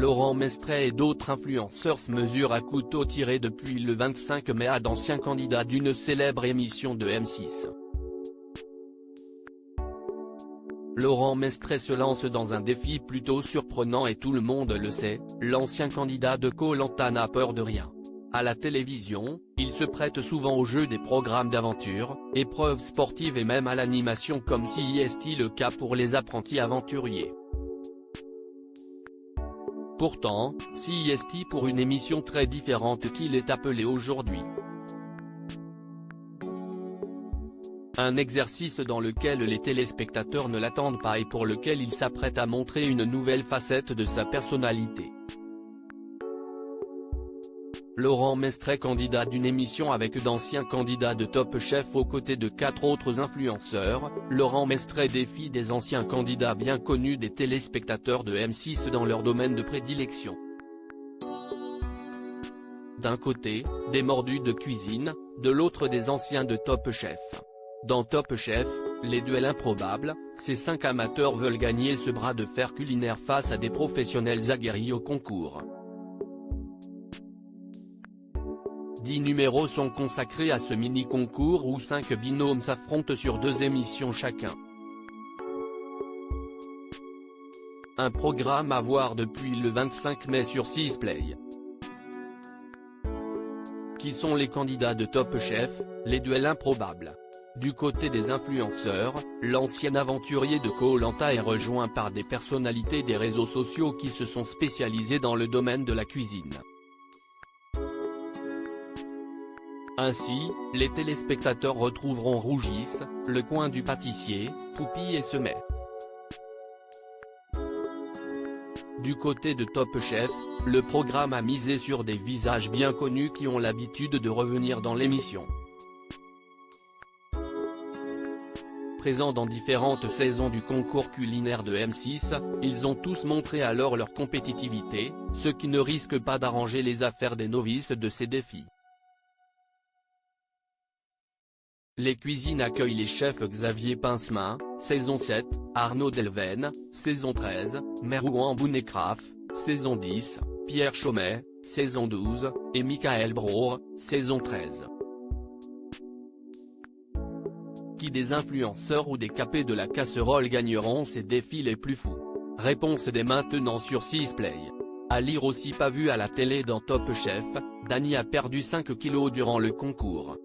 Laurent Mestret et d'autres influenceurs se mesurent à couteau tiré depuis le 25 mai à d'anciens candidats d'une célèbre émission de M6. Laurent Mestret se lance dans un défi plutôt surprenant et tout le monde le sait, l'ancien candidat de Koh-Lanta n'a peur de rien. À la télévision, il se prête souvent au jeu des programmes d'aventure, épreuves sportives et même à l'animation comme si est le cas pour les apprentis aventuriers. Pourtant, si est pour une émission très différente qu'il est appelé aujourd'hui. Un exercice dans lequel les téléspectateurs ne l'attendent pas et pour lequel il s'apprête à montrer une nouvelle facette de sa personnalité. Laurent Mestret, candidat d'une émission avec d'anciens candidats de Top Chef aux côtés de 4 autres influenceurs, Laurent Mestret défie des anciens candidats bien connus des téléspectateurs de M6 dans leur domaine de prédilection. D'un côté, des mordus de cuisine, de l'autre des anciens de Top Chef. Dans Top Chef, les duels improbables, ces 5 amateurs veulent gagner ce bras de fer culinaire face à des professionnels aguerris au concours. 10 numéros sont consacrés à ce mini-concours où 5 binômes s'affrontent sur 2 émissions chacun. Un programme à voir depuis le 25 mai sur 6play. Qui sont les candidats de Top Chef, les duels improbables. Du côté des influenceurs, l'ancien aventurier de Koh-Lanta est rejoint par des personnalités des réseaux sociaux qui se sont spécialisées dans le domaine de la cuisine. Ainsi, les téléspectateurs retrouveront Rougis, Le Coin du Pâtissier, Poupie et Semet. Du côté de Top Chef, le programme a misé sur des visages bien connus qui ont l'habitude de revenir dans l'émission. Présents dans différentes saisons du concours culinaire de M6, ils ont tous montré alors leur compétitivité, ce qui ne risque pas d'arranger les affaires des novices de ces défis. Les cuisines accueillent les chefs Xavier Pincemain, saison 7, Arnaud Delven, saison 13, Merouan Bounekraf, saison 10, Pierre Chaumet, saison 12, et Michael Bror, saison 13. Qui des influenceurs ou des capés de la casserole gagneront ces défis les plus fous? Réponse dès maintenant sur 6play. À lire aussi. Pas vu à la télé dans Top Chef, Dany a perdu 5 kilos durant le concours.